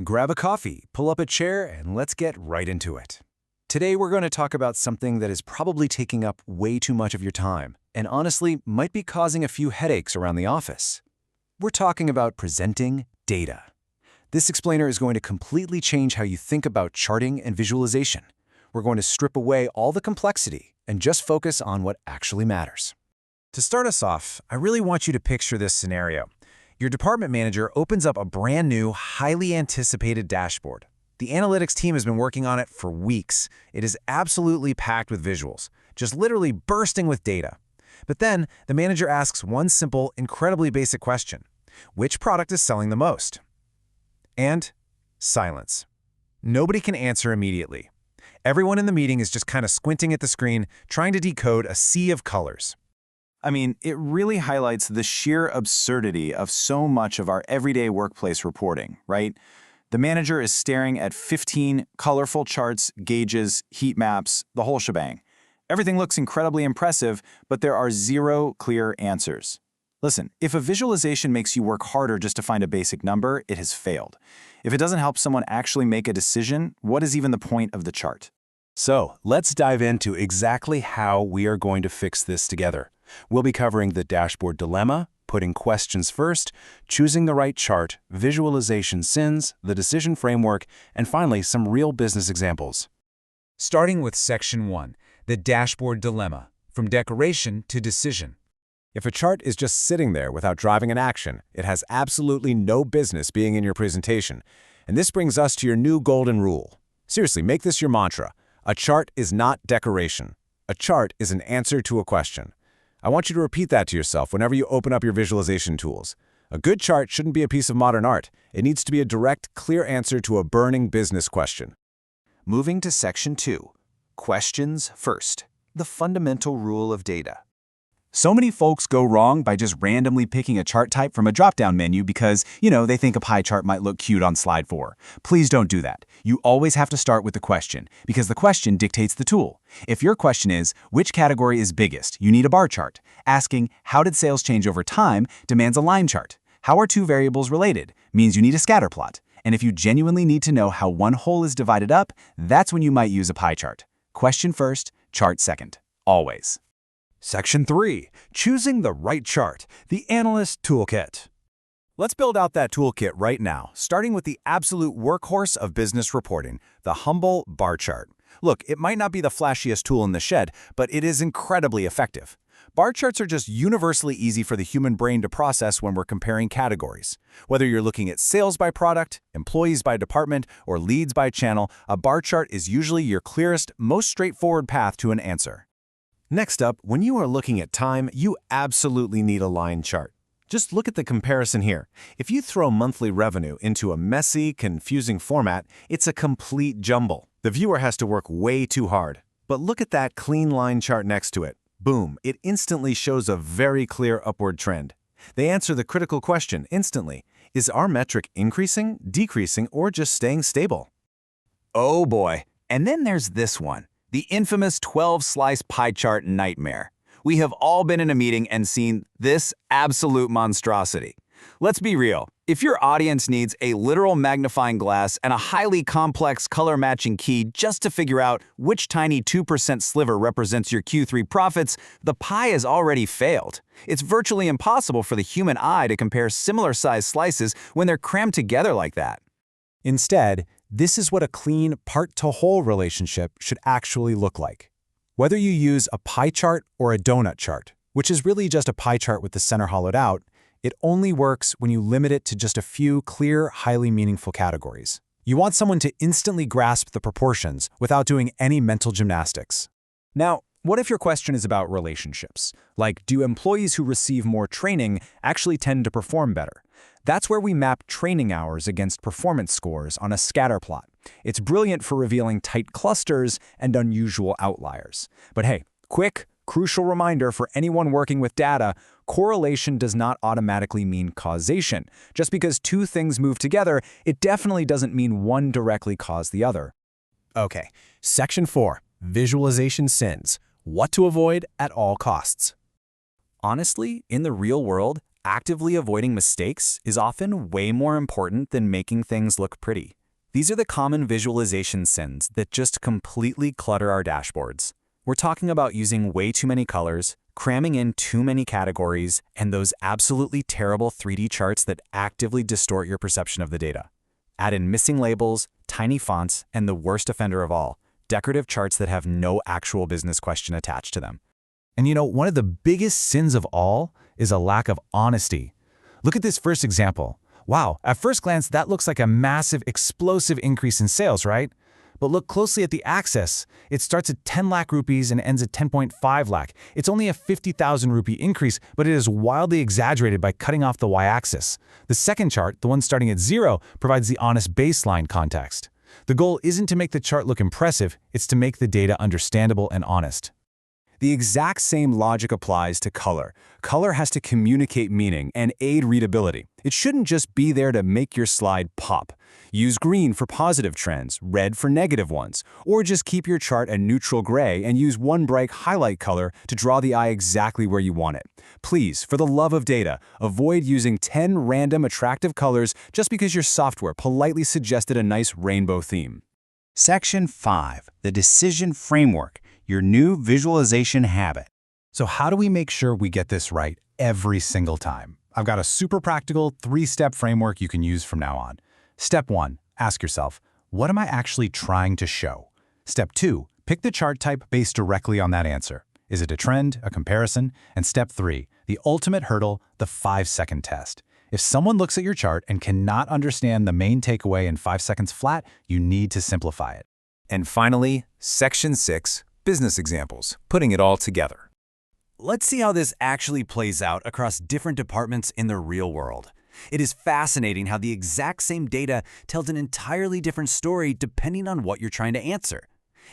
Grab a coffee, pull up a chair, and let's get right into it. Today we're going to talk about something that is probably taking up way too much of your time, and honestly might be causing a few headaches around the office. We're talking about presenting data. This explainer is going to completely change how you think about charting and visualization. We're going to strip away all the complexity and just focus on what actually matters. To start us off, I really want you to picture this scenario. Your department manager opens up a brand new, highly anticipated dashboard. The analytics team has been working on it for weeks. It is absolutely packed with visuals, just literally bursting with data. But then, the manager asks one simple, incredibly basic question. Which product is selling the most? And silence. Nobody can answer immediately. Everyone in the meeting is just kind of squinting at the screen, trying to decode a sea of colors. I mean, it really highlights the sheer absurdity of so much of our everyday workplace reporting, right? The manager is staring at 15 colorful charts, gauges, heat maps, the whole shebang. Everything looks incredibly impressive, but there are zero clear answers. Listen, if a visualization makes you work harder just to find a basic number, it has failed. If it doesn't help someone actually make a decision, what is even the point of the chart? So, let's dive into exactly how we are going to fix this together. We'll be covering the dashboard dilemma, putting questions first, choosing the right chart, visualization sins, the decision framework, and finally, some real business examples. Starting with Section 1, the dashboard dilemma, from decoration to decision. If a chart is just sitting there without driving an action, it has absolutely no business being in your presentation. And this brings us to your new golden rule. Seriously, make this your mantra. A chart is not decoration. A chart is an answer to a question. I want you to repeat that to yourself whenever you open up your visualization tools. A good chart shouldn't be a piece of modern art. It needs to be a direct, clear answer to a burning business question. Moving to Section 2, questions first, the fundamental rule of data. So many folks go wrong by just randomly picking a chart type from a drop-down menu because, they think a pie chart might look cute on slide 4. Please don't do that. You always have to start with the question, because the question dictates the tool. If your question is, which category is biggest, you need a bar chart. Asking, how did sales change over time, demands a line chart. How are two variables related, means you need a scatter plot. And if you genuinely need to know how one whole is divided up, that's when you might use a pie chart. Question first, chart second. Always. Section 3, choosing the right chart, the analyst toolkit. Let's build out that toolkit right now, starting with the absolute workhorse of business reporting, the humble bar chart. Look, it might not be the flashiest tool in the shed, but it is incredibly effective. Bar charts are just universally easy for the human brain to process when we're comparing categories. Whether you're looking at sales by product, employees by department, or leads by channel, a bar chart is usually your clearest, most straightforward path to an answer. Next up, when you are looking at time, you absolutely need a line chart. Just look at the comparison here. If you throw monthly revenue into a messy, confusing format, it's a complete jumble. The viewer has to work way too hard. But look at that clean line chart next to it. Boom, it instantly shows a very clear upward trend. They answer the critical question instantly. Is our metric increasing, decreasing, or just staying stable? Oh boy. And then there's this one. The infamous 12-slice pie chart nightmare. We have all been in a meeting and seen this absolute monstrosity. Let's be real. If your audience needs a literal magnifying glass and a highly complex color-matching key just to figure out which tiny 2% sliver represents your Q3 profits, the pie has already failed. It's virtually impossible for the human eye to compare similar-sized slices when they're crammed together like that. Instead, this is what a clean part-to-whole relationship should actually look like. Whether you use a pie chart or a donut chart, which is really just a pie chart with the center hollowed out, it only works when you limit it to just a few clear, highly meaningful categories. You want someone to instantly grasp the proportions without doing any mental gymnastics. Now, what if your question is about relationships? Like, do employees who receive more training actually tend to perform better? That's where we map training hours against performance scores on a scatter plot. It's brilliant for revealing tight clusters and unusual outliers. But hey, quick, crucial reminder for anyone working with data, correlation does not automatically mean causation. Just because two things move together, it definitely doesn't mean one directly caused the other. Okay, Section 4, visualization sins. What to avoid at all costs. Honestly, in the real world, actively avoiding mistakes is often way more important than making things look pretty. These are the common visualization sins that just completely clutter our dashboards. We're talking about using way too many colors, cramming in too many categories, and those absolutely terrible 3D charts that actively distort your perception of the data. Add in missing labels, tiny fonts, and the worst offender of all, decorative charts that have no actual business question attached to them. And one of the biggest sins of all is a lack of honesty. Look at this first example. Wow, at first glance, that looks like a massive, explosive increase in sales, right? But look closely at the axis. It starts at 10 lakh rupees and ends at 10.5 lakh. It's only a 50,000 rupee increase, but it is wildly exaggerated by cutting off the y-axis. The second chart, the one starting at 0, provides the honest baseline context. The goal isn't to make the chart look impressive, it's to make the data understandable and honest. The exact same logic applies to color. Color has to communicate meaning and aid readability. It shouldn't just be there to make your slide pop. Use green for positive trends, red for negative ones, or just keep your chart a neutral gray and use one bright highlight color to draw the eye exactly where you want it. Please, for the love of data, avoid using 10 random attractive colors just because your software politely suggested a nice rainbow theme. Section 5, the decision framework, your new visualization habit. So how do we make sure we get this right every single time? I've got a super practical 3-step framework you can use from now on. Step 1, ask yourself, what am I actually trying to show? Step 2, pick the chart type based directly on that answer. Is it a trend, a comparison? And step 3, the ultimate hurdle, the 5-second test. If someone looks at your chart and cannot understand the main takeaway in 5 seconds flat, you need to simplify it. And finally, Section 6, business examples, putting it all together. Let's see how this actually plays out across different departments in the real world. It is fascinating how the exact same data tells an entirely different story depending on what you're trying to answer.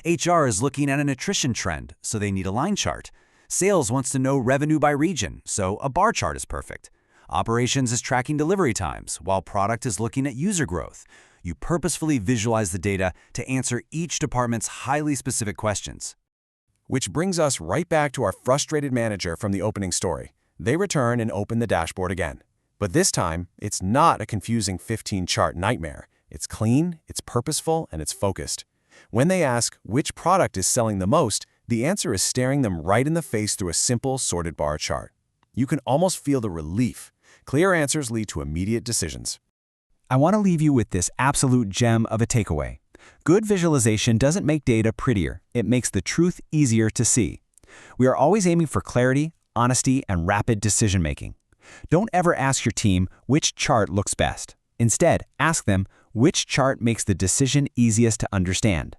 HR is looking at an attrition trend, so they need a line chart. Sales wants to know revenue by region, so a bar chart is perfect. Operations is tracking delivery times, while product is looking at user growth. You purposefully visualize the data to answer each department's highly specific questions. Which brings us right back to our frustrated manager from the opening story. They return and open the dashboard again. But this time, it's not a confusing 15-chart nightmare. It's clean, it's purposeful, and it's focused. When they ask which product is selling the most, the answer is staring them right in the face through a simple sorted bar chart. You can almost feel the relief. Clear answers lead to immediate decisions. I want to leave you with this absolute gem of a takeaway. Good visualization doesn't make data prettier. It makes the truth easier to see. We are always aiming for clarity, honesty, and rapid decision-making. Don't ever ask your team which chart looks best. Instead, ask them which chart makes the decision easiest to understand.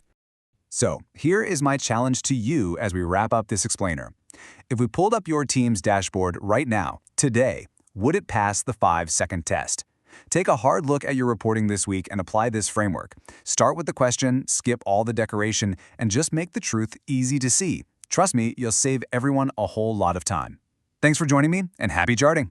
So, here is my challenge to you as we wrap up this explainer. If we pulled up your team's dashboard right now, today, would it pass the 5-second test? Take a hard look at your reporting this week and apply this framework. Start with the question, skip all the decoration, and just make the truth easy to see. Trust me, you'll save everyone a whole lot of time. Thanks for joining me, and happy charting!